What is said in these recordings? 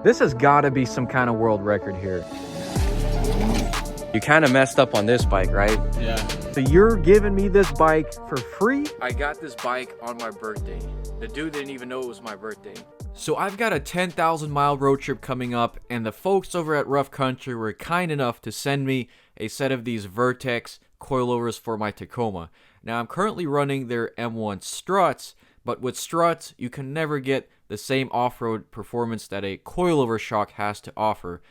This has got to be some kind of world record here. You kind of messed up on this bike, right? Yeah. So you're giving me this bike for free? I got this bike on my birthday. The dude didn't even know it was my birthday. So I've got a 10,000 mile road trip coming up, and the folks over at Rough Country were kind enough to send me a set of these Vertex coilovers for my Tacoma. Now I'm currently running their M1 struts, but with struts you can never get the same off-road performance that a coilover shock has to offer.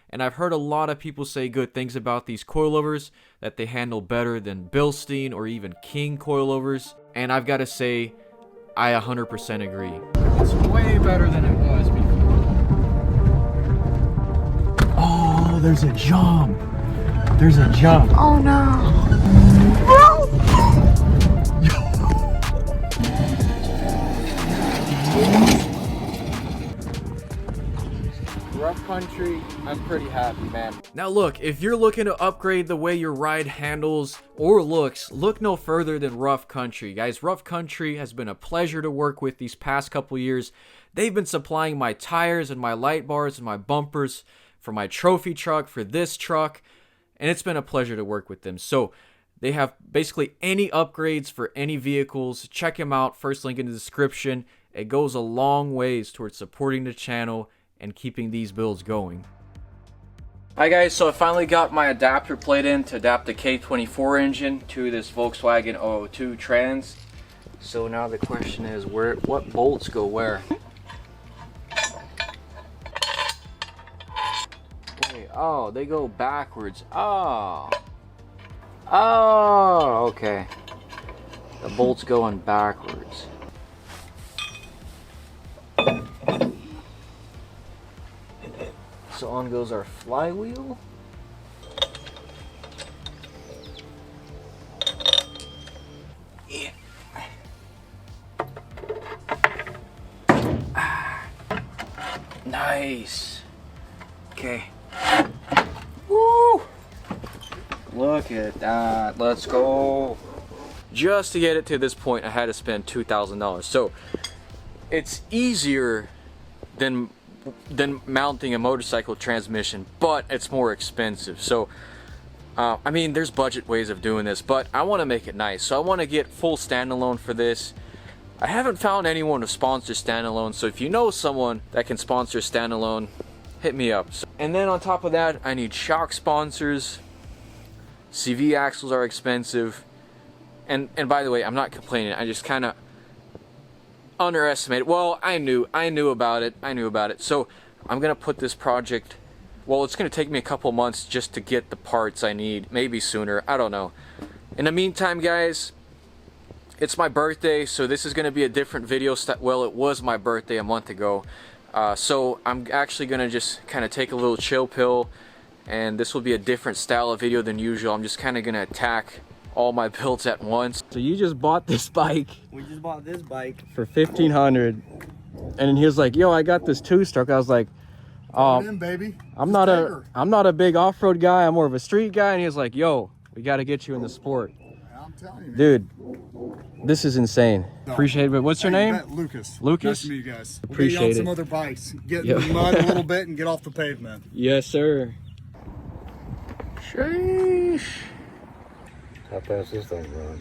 And I've heard a lot of people say good things about these coilovers, that they handle better than Bilstein or even King coilovers, and I've got to say, I 100% agree. It's way better than it was before. Oh, there's a jump. There's a jump. Oh no. Rough Country, I'm pretty happy, man. Now look, if you're looking to upgrade the way your ride handles or looks, look no further than Rough Country. Guys, Rough Country has been a pleasure to work with these past couple years. They've been supplying my tires and my light bars and my bumpers for my trophy truck, for this truck, and it's been a pleasure to work with them. So they have basically any upgrades for any vehicles. Check them out, first link in the description. It goes a long ways towards supporting the channel and keeping these builds going. Hi guys, so I finally got my adapter plate in to adapt the K24 engine to this Volkswagen 002 Trans. So now the question is, what bolts go where? Wait, oh, they go backwards. Oh, okay. The bolts going backwards. So on goes our flywheel. Yeah. Nice. Okay. Woo! Look at that. Let's go. Just to get it to this point, I had to spend $2,000. So it's easier than mounting a motorcycle transmission, but it's more expensive. So I mean, there's budget ways of doing this, but I want to make it nice, so I want to get full standalone for this. I haven't found anyone to sponsor standalone, so if you know someone that can sponsor standalone, hit me up. And then on top of that, I need shock sponsors. CV axles are expensive, and by the way, I'm not complaining, I just kind of underestimated. Well, I knew about it. So I'm gonna put this project, well, it's gonna take me a couple months just to get the parts I need, maybe sooner, I don't know. In the meantime, guys, it's my birthday, so this is gonna be a different video. Well, it was my birthday a month ago, so I'm actually gonna just kind of take a little chill pill, and this will be a different style of video than usual. I'm just kind of gonna attack all my builds at once. So you just bought this bike. We just bought this bike for $1,500, and then he was like, "Yo, I got this two-stroke." I was like, baby. I'm not a big off-road guy. I'm more of a street guy." And he was like, "Yo, we got to get you in the sport." I'm telling you, man. Dude, this is insane. No. Appreciate it. But what's your name? Lucas. Lucas. Nice to meet you guys. Appreciate we'll it. some other bikes. Get in the mud a little bit and get off the pavement. Yes, sir. Sheesh. How fast this thing run?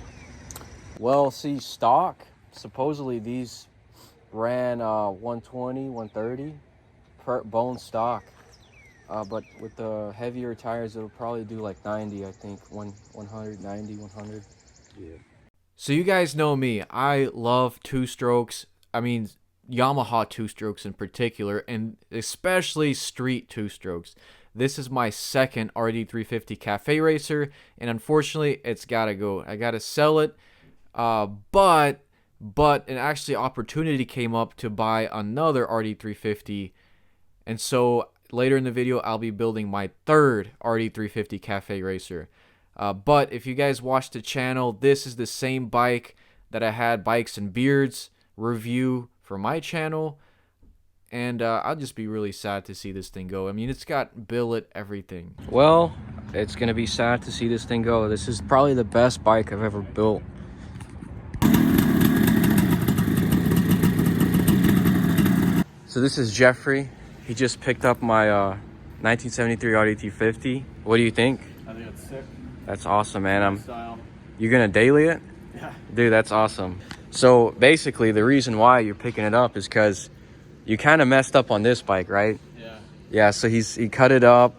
Well, see, stock, supposedly these ran 120, 130 per bone stock, but with the heavier tires it'll probably do like 90, I think. 190, 100. Yeah. So you guys know me, I love two-strokes. I mean, Yamaha two-strokes in particular, and especially street two-strokes. This is my second RD350 Cafe Racer, and unfortunately, it's gotta go. I gotta sell it, but an actually opportunity came up to buy another RD350, and so later in the video, I'll be building my third RD350 Cafe Racer. But if you guys watch the channel, this is the same bike that I had Bikes and Beards review for my channel. And I'll just be really sad to see this thing go. I mean, it's got billet, everything. Well, it's going to be sad to see this thing go. This is probably the best bike I've ever built. So this is Jeffrey. He just picked up my 1973 RD350. What do you think? I think it's sick. That's awesome, man. Style. You're gonna daily it? Yeah. Dude, that's awesome. So basically, the reason why you're picking it up is because you kind of messed up on this bike, right? Yeah. Yeah, so he cut it up,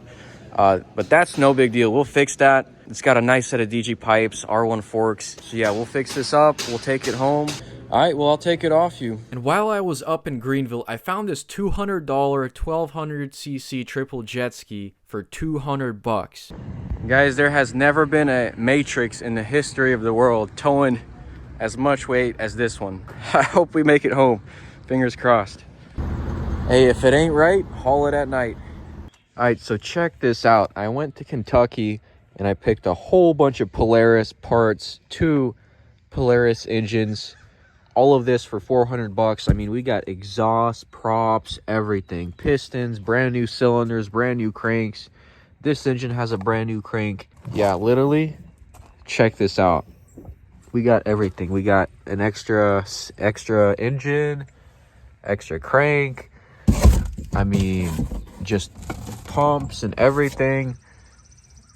but that's no big deal. We'll fix that. It's got a nice set of DG pipes, R1 forks. So yeah, we'll fix this up. We'll take it home. All right, well, I'll take it off you. And while I was up in Greenville, I found this $200 1200cc triple jet ski for $200. Guys, there has never been a Matrix in the history of the world towing as much weight as this one. I hope we make it home. Fingers crossed. Hey, if it ain't right, haul it at night. All right, so check this out. I went to Kentucky and I picked a whole bunch of Polaris parts, 2 Polaris engines, all of this for $400. I mean, we got exhaust, props, everything, pistons, brand new cylinders, brand new cranks. This engine has a brand new crank. Yeah, literally, check this out. We got everything. We got an extra engine, extra crank. I mean, just pumps and everything.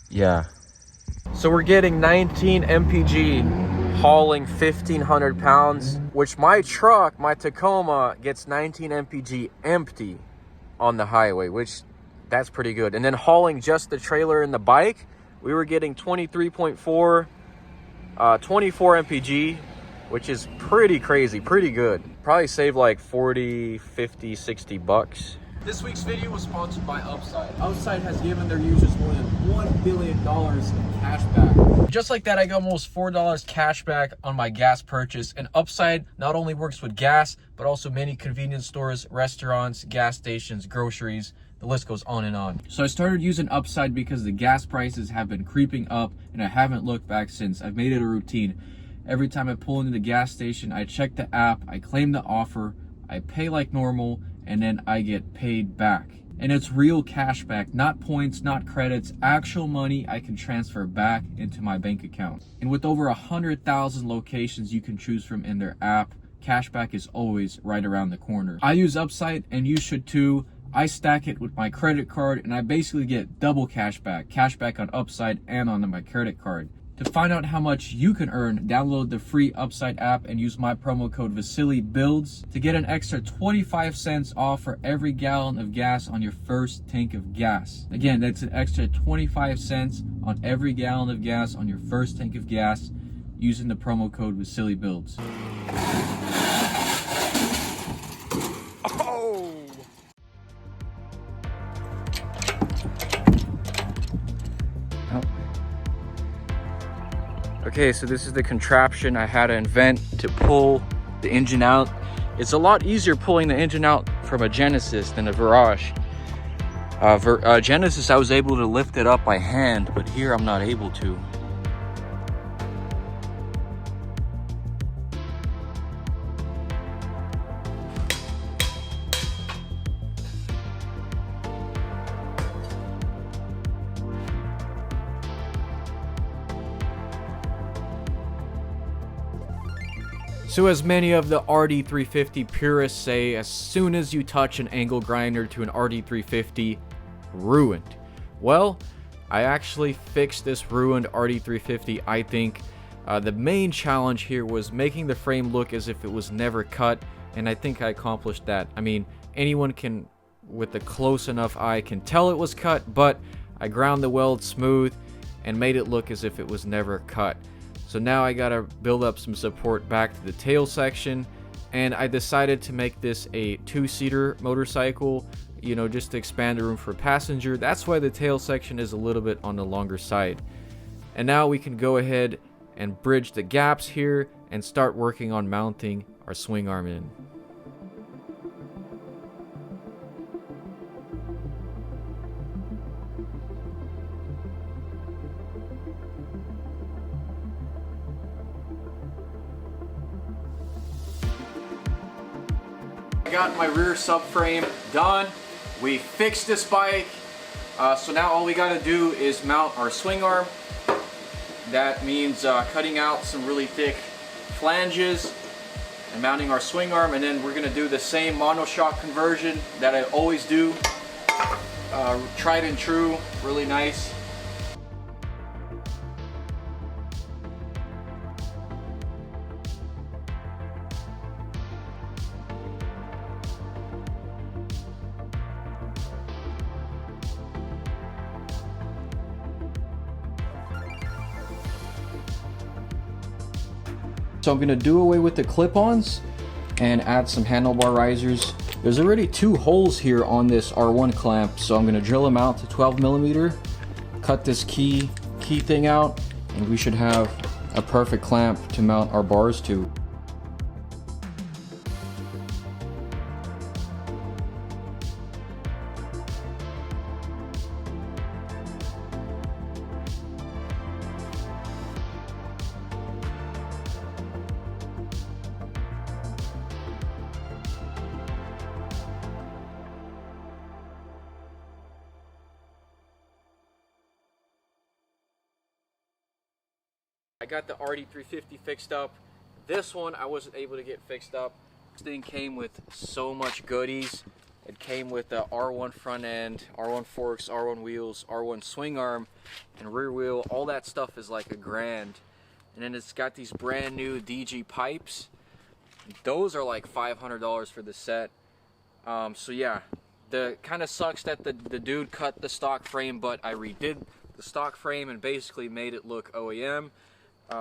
Yeah. So we're getting 19 mpg hauling 1,500 pounds, which my truck, my Tacoma, gets 19 mpg empty on the highway, which that's pretty good. And then hauling just the trailer and the bike, we were getting 23.4, 24 mpg, which is pretty crazy, pretty good. Probably save like 40, 50, 60 bucks. This week's video was sponsored by Upside. Upside has given their users more than $1 billion in cash back. Just like that, I got almost $4 cash back on my gas purchase. And Upside not only works with gas, but also many convenience stores, restaurants, gas stations, groceries. The list goes on and on. So I started using Upside because the gas prices have been creeping up and I haven't looked back since. I've made it a routine. Every time I pull into the gas station, I check the app, I claim the offer, I pay like normal, and then I get paid back. And it's real cash back, not points, not credits, actual money I can transfer back into my bank account. And with over 100,000 locations you can choose from in their app, cashback is always right around the corner. I use Upside and you should too. I stack it with my credit card and I basically get double cashback on Upside and on my credit card. To find out how much you can earn, download the free Upside app and use my promo code VasiliBuilds to get an extra 25 cents off for every gallon of gas on your first tank of gas. Again, that's an extra 25 cents on every gallon of gas on your first tank of gas using the promo code VasiliBuilds. Okay, so this is the contraption I had to invent to pull the engine out. It's a lot easier pulling the engine out from a Genesis than a Virage. Genesis, I was able to lift it up by hand, but here I'm not able to. So as many of the RD350 purists say, as soon as you touch an angle grinder to an RD350, ruined. Well, I actually fixed this ruined RD350, I think. The main challenge here was making the frame look as if it was never cut, and I think I accomplished that. I mean, anyone can, with a close enough eye, can tell it was cut, but I ground the weld smooth and made it look as if it was never cut. So now I gotta build up some support back to the tail section, and I decided to make this a 2-seater motorcycle, you know, just to expand the room for passenger. That's why the tail section is a little bit on the longer side. And now we can go ahead and bridge the gaps here and start working on mounting our swing arm in. I got my rear subframe done. We fixed this bike. So now all we gotta do is mount our swing arm. That means cutting out some really thick flanges and mounting our swing arm, and then we're gonna do the same monoshock conversion that I always do. Tried and true, really nice. So I'm going to do away with the clip-ons and add some handlebar risers. There's already 2 holes here on this R1 clamp, so I'm going to drill them out to 12mm, cut this key thing out, and we should have a perfect clamp to mount our bars to. I got the RD350 fixed up. This one I wasn't able to get fixed up. This thing came with so much goodies. It came with the R1 front end, R1 forks, R1 wheels, R1 swing arm, and rear wheel. All that stuff is like $1,000. And then it's got these brand new DG pipes. Those are like $500 for the set. So yeah, the kind of sucks that the dude cut the stock frame, but I redid the stock frame and basically made it look OEM.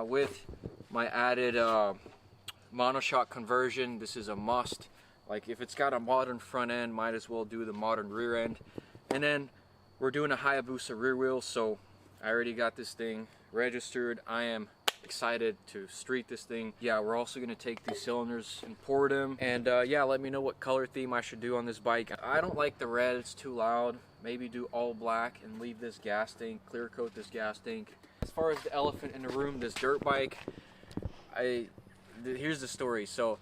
With my added monoshock conversion. This is a must. Like, if it's got a modern front end, might as well do the modern rear end. And then we're doing a Hayabusa rear wheel, so I already got this thing registered. I am excited to street this thing. Yeah, we're also going to take these cylinders and pour them. And yeah, let me know what color theme I should do on this bike. I don't like the red, it's too loud. Maybe do all black and leave this gas tank, clear coat this gas tank. As far as the elephant in the room, this dirt bike, here's the story. So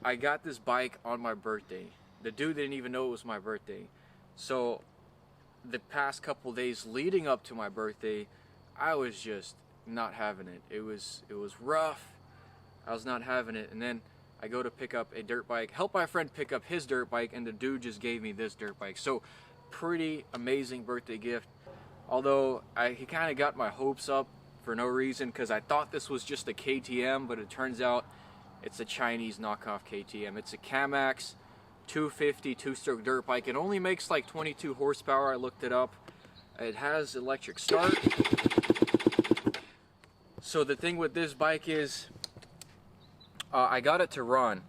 I got this bike on my birthday. The dude didn't even know it was my birthday. So the past couple days leading up to my birthday, I was just not having it. It was rough. I was not having it. And then I go to pick up a dirt bike, help my friend pick up his dirt bike, and the dude just gave me this dirt bike. So pretty amazing birthday gift. Although he kind of got my hopes up for no reason, because I thought this was just a KTM, but it turns out it's a Chinese knockoff KTM. It's a Kamax 250 two-stroke dirt bike. It only makes like 22 horsepower. I looked it up. It has electric start. So the thing with this bike is I got it to run,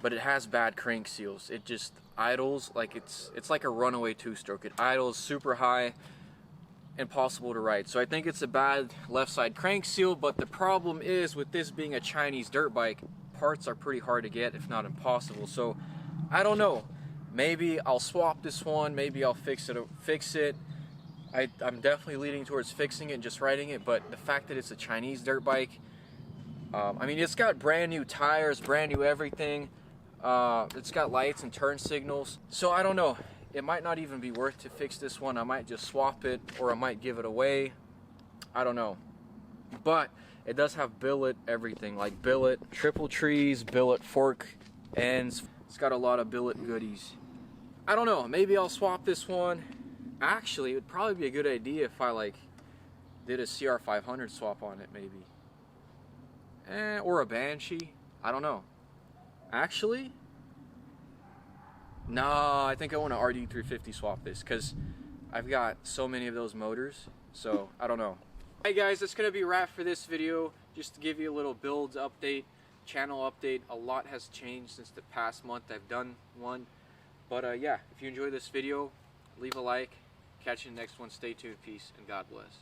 but it has bad crank seals. It just idles like it's like a runaway two-stroke. It idles super high, impossible to ride. So I think it's a bad left side crank seal, but the problem is with this being a Chinese dirt bike, parts are pretty hard to get, if not impossible. So I don't know, maybe I'll swap this one, maybe I'll fix it. I'm definitely leaning towards fixing it and just riding it, but the fact that it's a Chinese dirt bike, I mean, it's got brand new tires, brand new everything. It's got lights and turn signals. So I don't know. It might not even be worth to fix this one. I might just swap it, or I might give it away. I don't know. But it does have billet everything, like billet triple trees, billet fork ends. It's got a lot of billet goodies. I don't know. Maybe I'll swap this one. Actually, it would probably be a good idea if I like did a CR500 swap on it, maybe. Or a Banshee. I don't know. Actually, no, I think I want to RD350 swap this, because I've got so many of those motors, so I don't know. Hey guys, that's going to be a wrap for this video. Just to give you a little builds update, channel update. A lot has changed since the past month I've done one. But yeah, if you enjoyed this video, leave a like. Catch you in the next one. Stay tuned. Peace and God bless.